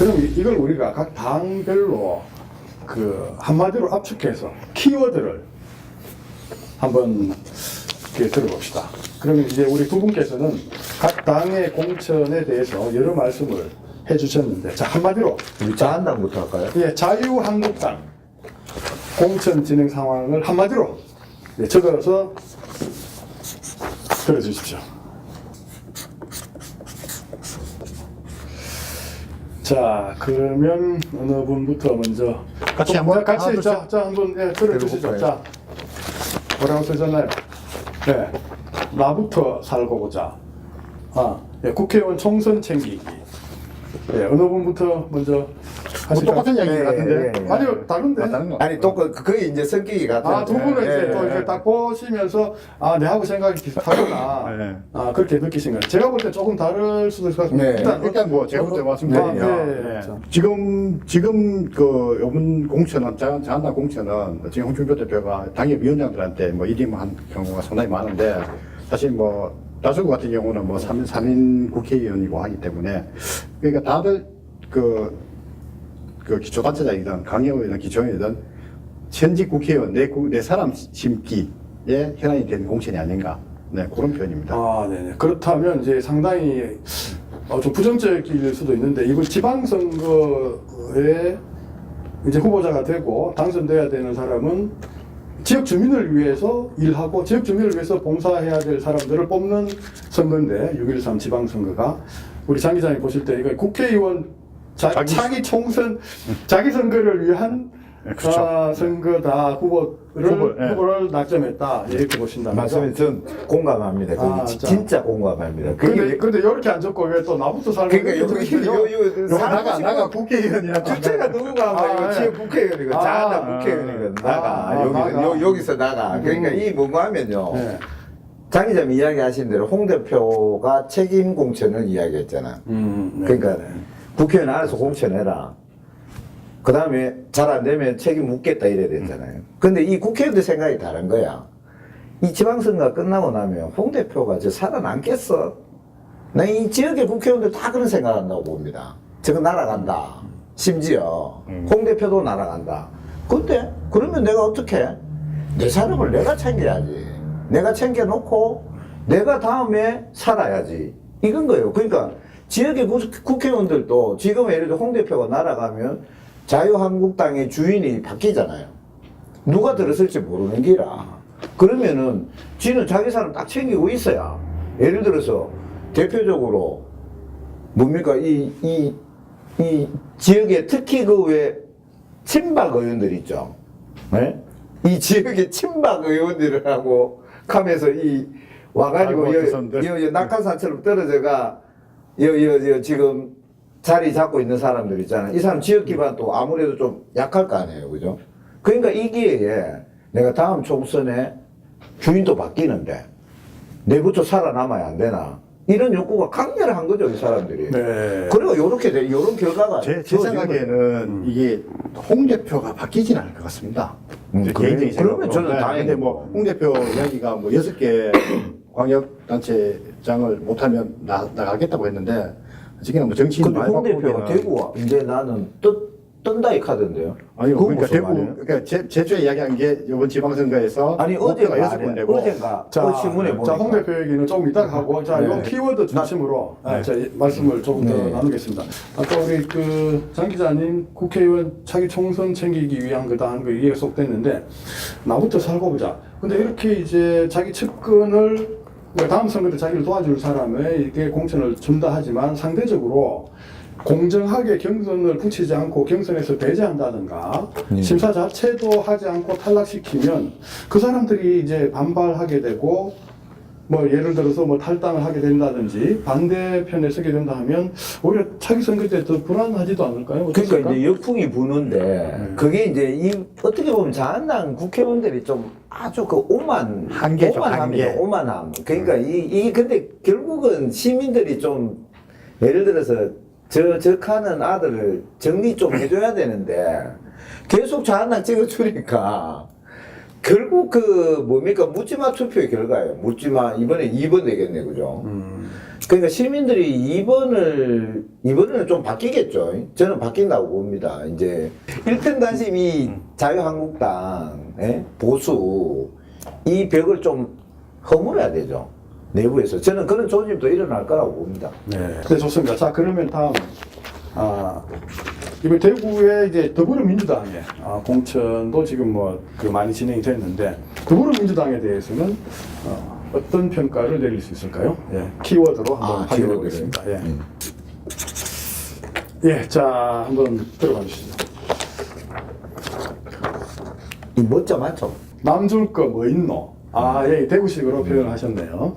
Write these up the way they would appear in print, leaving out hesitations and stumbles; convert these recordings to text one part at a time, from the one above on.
그럼 이걸 우리가 각 당별로 그 한마디로 압축해서 키워드를 한번 이렇게 들어봅시다. 그러면 이제 우리 두 분께서는 각 당의 공천에 대해서 여러 말씀을 해주셨는데, 자, 한마디로. 우리 자한당부터 할까요? 예, 자유한국당 공천 진행 상황을 한마디로 적어서 들어주십시오. 자, 그러면 어느 분부터 먼저 같이 한번 같이 하나, 자, 한번 들어주시죠. 들어볼까요? 자, 뭐라고 쓰셨나요? 네, 나부터 살고 보자. 국회의원 총선 챙기기. 예, 어느 분부터 먼저 하실까요? 똑같은 이야기 네, 같은데. 네, 네. 아니요, 다른데. 다른 거. 아니 또 그게 이제 성격이 같아요. 두 분은 이제 또 예, 이렇게 딱 보시면서 내하고 생각이 비슷하구나. 네. 그렇게 느끼신 거예요. 제가 볼 때 조금 다를 수도 있을 것 같습니다. 네. 일단 뭐 제가 먼저 말씀드리면 네. 지금 그 요번 공천은 자한당 공천은 지금 홍준표 대표가 당협 위원장들한테 뭐 일임한 경우가 상당히 많은데 사실 뭐 다수구 같은 경우는 뭐 3인 국회의원이고 하기 때문에 그러니까 다들 그 기초단체장이든 강의원이든 기초의원이든 현직 국회의원 내 사람 심기에 현안이 된 공천이 아닌가. 네, 그런 표현입니다. 네네. 그렇다면 이제 상당히 좀 부정적일 수도 있는데, 이번 지방선거에 이제 후보자가 되고 당선돼야 되는 사람은 지역 주민을 위해서 일하고 지역 주민을 위해서 봉사해야 될 사람들을 뽑는 선거인데, 6.13 지방선거가 우리 장 기자님 보실 때 이거 국회의원 자기 총선 자기 선거를 위한 그렇죠. 선거다. 후보를 낙점했다. 이렇게 보신다면 말씀에 전 공감합니다. 그게 자. 진짜 공감합니다. 근데 이렇게 안 적고 왜 또 나부터 살고 그러니까 나가 국회의원이라고. 주체가 누군가 예. 지역 국회의원이고 자한당 국회의원이고 나가 여기서 나가. 그러니까 이 뭔가 하면요. 네. 장 기자님 이야기하신 대로 홍 대표가 책임 공천을 이야기했잖아. 네. 그러니까 국회의원 안에서 공천해라. 그 다음에 잘 안 되면 책임 묻겠다 이래야 됐잖아요. 근데 이 국회의원들 생각이 다른 거야. 이 지방선거가 끝나고 나면 홍 대표가 저 살아남겠어? 나 이 지역의 국회의원들 다 그런 생각한다고 봅니다. 저거 날아간다. 심지어 홍 대표도 날아간다. 근데 그러면 내가 어떻게 해? 내 사람을 내가 챙겨야지. 내가 챙겨놓고 내가 다음에 살아야지. 이건 거예요. 그러니까 지역의 국회의원들도 지금 예를 들어 홍 대표가 날아가면 자유한국당의 주인이 바뀌잖아요. 누가 들었을지 모르는 기라. 그러면은 지는 자기 사람 딱 챙기고 있어야. 예를 들어서 대표적으로 뭡니까 이 지역에 특히 그 왜 친박 의원들 있죠. 네? 이 지역의 친박 의원들을 하고 가면서 이 와가지고 낙하산처럼 떨어져가 지금 자리 잡고 있는 사람들 있잖아요. 이 사람 지역 기반도 아무래도 좀 약할 거 아니에요. 그죠? 그러니까 이 기회에 내가 다음 총선에 주인도 바뀌는데 내부터 살아남아야 안 되나. 이런 욕구가 강렬한 거죠, 이 사람들이. 네. 그리고 요런 결과가. 제 생각에는 이게 홍 대표가 바뀌진 않을 것 같습니다. 제 그래요? 개인적인 생각으로. 그러면 저는 다행이고. 근데 뭐 홍 대표 이야기가 뭐 6개 광역단체장을 못하면 나가겠다고 했는데 지금 뭐 정치인 근데 홍 대표가 대구와 이제 나는 뜬다 이 카드인데요. 아니 그건 그러니까 무슨 대구 말이에요? 그러니까 제주에 이야기한 게 이번 지방선거에서 아니 목표가 어제가 6군 되고 어제가 신문에 보니까. 홍 대표 얘기는 조금 이따가 하고, 자, 네. 요 키워드 중심으로 자, 말씀을 조금 더 네. 나누겠습니다. 아까 우리 장 기자님 국회의원 차기 총선 챙기기 위한 거다 하는 거 이게 속됐는데, 나부터 살고 보자. 근데 이렇게 이제 자기 측근을 다음 선거 때 자기를 도와줄 사람에게 공천을 준다 하지만 상대적으로 공정하게 경선을 붙이지 않고 경선에서 배제한다든가 심사 자체도 하지 않고 탈락시키면 그 사람들이 이제 반발하게 되고, 뭐 예를 들어서 뭐 탈당을 하게 된다든지 반대편에 서게 된다 하면 오히려 차기 선거 때 더 불안하지도 않을까요? 그러니까 어떻습니까? 이제 역풍이 부는데 그게 이제 어떻게 보면 자한당 국회의원들이 좀 아주 그 한계죠, 한계. 오만함. 그러니까 이 근데 결국은 시민들이 좀 예를 들어서 저 칸은 아들을 정리 좀 해줘야 되는데 계속 자한당 찍어주니까 결국 그 뭡니까 묻지마 투표의 결과예요. 묻지마 이번에 2번 되겠네, 그죠? 그러니까 시민들이 이번에는 좀 바뀌겠죠. 저는 바뀐다고 봅니다. 이제 1등 단심이 자유한국당, 예? 보수, 이 벽을 좀 허물어야 되죠. 내부에서. 저는 그런 조짐도 일어날 거라고 봅니다. 네. 네, 좋습니다. 자, 그러면 다음, 이번 대구의 이제 더불어민주당의 공천도 지금 많이 진행이 됐는데, 더불어민주당에 대해서는 어떤 평가를 내릴 수 있을까요? 예, 키워드로 한번 확인해 키워드를. 보겠습니다. 예. 예, 자, 한번 들어가 주시죠. 이 멋져 맞죠? 남줄 거 뭐 있노? 예, 대구식으로 표현하셨네요.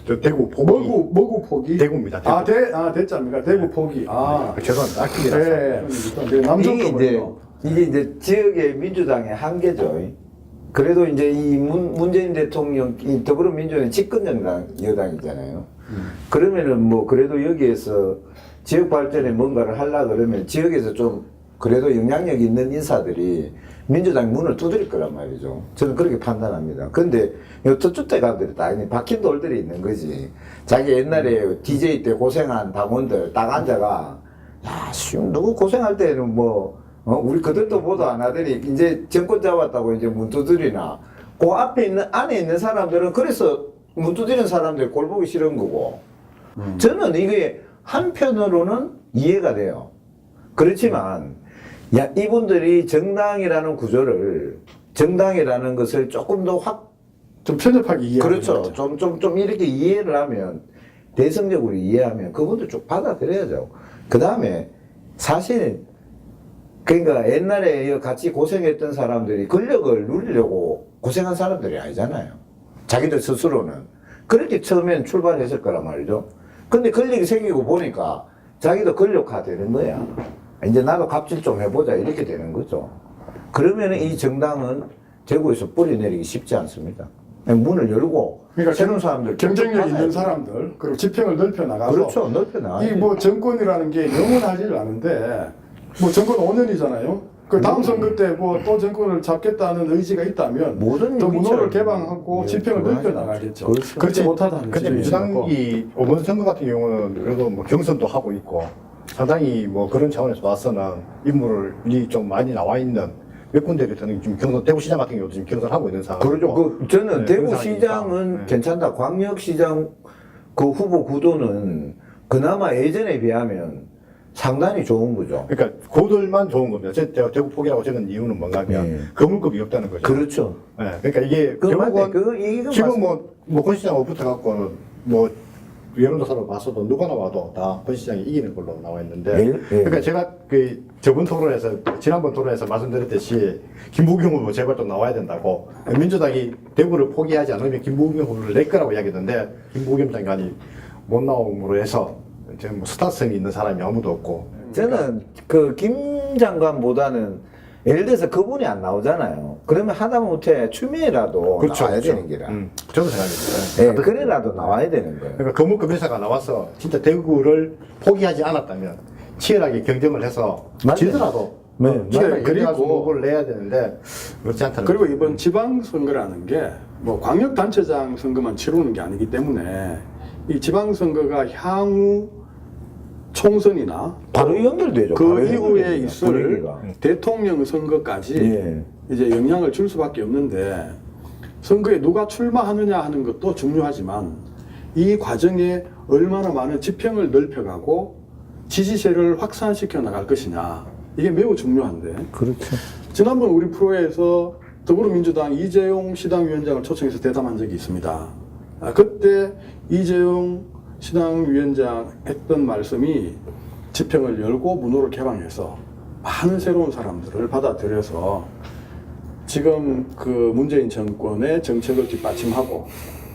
저 대구 포기. 뭐구 포기? 대구입니다. 대구. 대자입니까? 대구 포기. 죄송합니다. 아끼라서. 예, 남줄 이게 거 뭐 이제, 있노? 이게 이제 지역의 민주당의 한계죠. 그래도 이제 이 문재인 대통령, 이 더불어민주당은 집권 여당이잖아요. 그러면은 뭐 그래도 여기에서 지역 발전에 뭔가를 하려 그러면 지역에서 좀 그래도 영향력 있는 인사들이 민주당 문을 두드릴 거란 말이죠. 저는 그렇게 판단합니다. 근데 저축대감들이 다 박힌 돌들이 있는 거지. 자기 옛날에 DJ 때 고생한 당원들 딱 앉아가, 야, 누구 고생할 때는 우리 그들도 보도 안 하더니 이제 정권 잡았다고 이제 문 두드리나. 그 앞에 안에 있는 사람들은 그래서 문 두드리는 사람들 꼴 보기 싫은 거고. 저는 이게 한편으로는 이해가 돼요. 그렇지만, 야, 이분들이 정당이라는 구조를, 정당이라는 것을 조금 더 좀 편협하게 이해하는 그렇죠. 거죠. 좀 이렇게 이해를 하면, 대승적으로 이해하면 그분들 쭉 받아들여야죠. 그 다음에, 사실, 그러니까 옛날에 같이 고생했던 사람들이 권력을 누리려고 고생한 사람들이 아니잖아요. 자기들 스스로는. 그렇게 처음엔 출발했을 거란 말이죠. 근데 권력이 생기고 보니까 자기도 권력화 되는 거야. 이제 나도 갑질 좀 해보자 이렇게 되는 거죠. 그러면 이 정당은 대구에서 뿌리 내리기 쉽지 않습니다. 문을 열고 그러니까 새로운 사람들 경쟁력 있는 사람들, 그리고 지평을 넓혀 나가서 그렇죠. 넓혀 나가야 이 정권이라는 게 영원하지를 않은데 정권 5년이잖아요. 그 다음 선거 때 또 정권을 잡겠다는 의지가 있다면 모든 더 문호를 유기처럼 개방하고 예, 지평을 그거 넓혀 하죠. 나가겠죠. 그렇죠. 그렇지 못하다는 근데 민주당이 이번 선거 같은 경우는 그래도 뭐 경선도 하고 있고 상당히 뭐 그런 차원에서 봐서는 인물이 좀 많이 나와 있는 몇 군데를 저는 지금 경선 대구시장 같은 경우도 지금 경선하고 있는 상황이고. 그렇죠. 저는 네, 그런 대구시장은 상황이니까. 네. 괜찮다. 광역시장 그 후보 구도는 그나마 예전에 비하면 상당히 좋은 거죠. 그러니까 고들만 좋은 겁니다. 제가 대구 포기라고 적은 이유는 뭔가 하면 네. 거물급이 없다는 거죠. 그렇죠. 네, 그러니까 이게 그거 맞네. 결국은 이거 지금 맞습니다. 권 시장하고 붙어갖고는 여론조사로 봐서도 누가 나와도 다 권 시장이 이기는 걸로 나와 있는데. 예, 예. 그러니까 제가 지난번 토론에서 말씀드렸듯이 김부겸 후보 제발 좀 나와야 된다고. 민주당이 대구를 포기하지 않으면 김부겸 후보를 낼 거라고 이야기했는데 김부겸 장관이 못 나옴으로 해서 이제 스타성이 있는 사람이 아무도 없고. 저는 김 장관보다는 예를 들어서 그분이 안 나오잖아요. 그러면 하다못해 추미애라도 나와야 되는 기라. 저도 생각합니다. 예, 그래라도 나와야 되는 거예요. 그러니까 거물급 회사가 나와서 진짜 대구를 포기하지 않았다면 치열하게 경쟁을 해서 맞네. 지더라도 네, 치열하게 그리고- 경쟁할 수 목을 내야 되는데 그렇지 않다는 그리고 거죠. 이번 지방선거라는 게 광역단체장 선거만 치르는 게 아니기 때문에 이 지방선거가 향후 총선이나 바로 연결되죠. 그 바로 이후에 연결되죠. 있을 분위기가. 대통령 선거까지 예. 이제 영향을 줄 수밖에 없는데 선거에 누가 출마하느냐 하는 것도 중요하지만 이 과정에 얼마나 많은 지평을 넓혀가고 지지세를 확산시켜 나갈 것이냐 이게 매우 중요한데 그렇죠. 지난번 우리 프로에서 더불어민주당 이재용 시당위원장을 초청해서 대담한 적이 있습니다. 그때 이재용 시당위원장 했던 말씀이 지평을 열고 문호를 개방해서 많은 새로운 사람들을 받아들여서 지금 그 문재인 정권의 정책을 뒷받침하고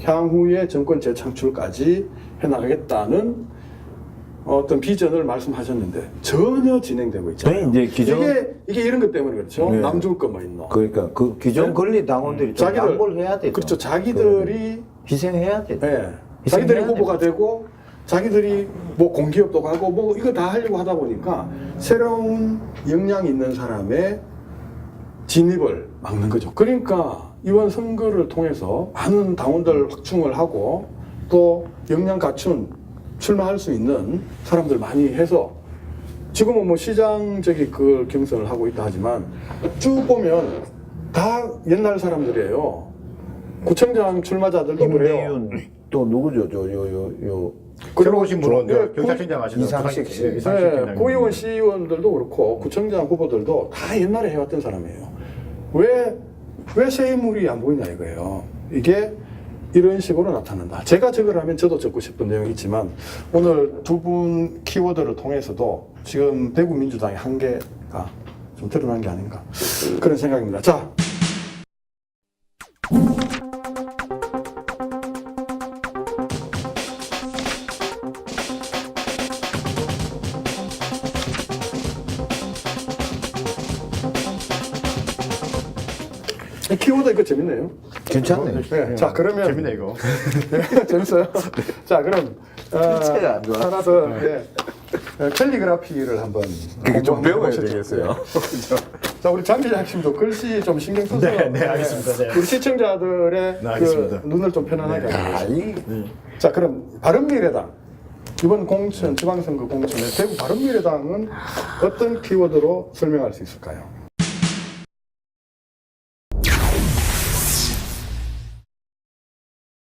향후의 정권 재창출까지 해나가겠다는 어떤 비전을 말씀하셨는데 전혀 진행되고 있잖아요. 네, 이제 이게 이런 것 때문에 그렇죠. 네. 남줄 거 뭐 있노. 그러니까 그 기존 네? 권리 당원들이 좀 양보를 해야 되죠. 그렇죠. 자기들이 희생해야 되죠. 예. 자기들이 희생해야 후보가 되고 자기들이 공기업도 가고 이거 다 하려고 하다 보니까 새로운 역량 있는 사람의 진입을 막는 거죠. 그러니까 이번 선거를 통해서 많은 당원들 확충을 하고 또 역량 갖춘 출마할 수 있는 사람들 많이 해서 지금은 뭐 시장적인 그 경선을 하고 있다 하지만 쭉 보면 다 옛날 사람들이에요. 구청장 출마자들도 그래요. 김대윤 또 누구죠? 요 새로 오신 분은 네, 경찰청장 하시는 이상식 씨. 이상식 네, 팀장님. 구의원, 시의원들도 그렇고 구청장 후보들도 다 옛날에 해왔던 사람이에요. 왜 새 인물이 안 보이냐 이거예요. 이게 이런 식으로 나타난다. 제가 적으라면 저도 적고 싶은 내용이 있지만 오늘 두 분 키워드를 통해서도 지금 대구 민주당의 한계가 좀 드러난 게 아닌가 그런 생각입니다. 자. 이 키워드 이거 재밌네요. 괜찮네. 네, 자 그러면 재밌네 이거. 재밌어요. 자 그럼 글자가 안 좋아. 하나 더 캘리그라피를 한번 그게 좀 공부한번 배워야 해보시죠. 되겠어요. 자 우리 장 기자님도 글씨 좀 신경 써서 네, 알겠습니다. 네. 우리 시청자들의 네, 알겠습니다. 그 눈을 좀 편안하게 아, 하겠습니다. 이 자 그럼 바른미래당 이번 공천 지방선거 공천에 대구 바른미래당은 어떤 키워드로 설명할 수 있을까요?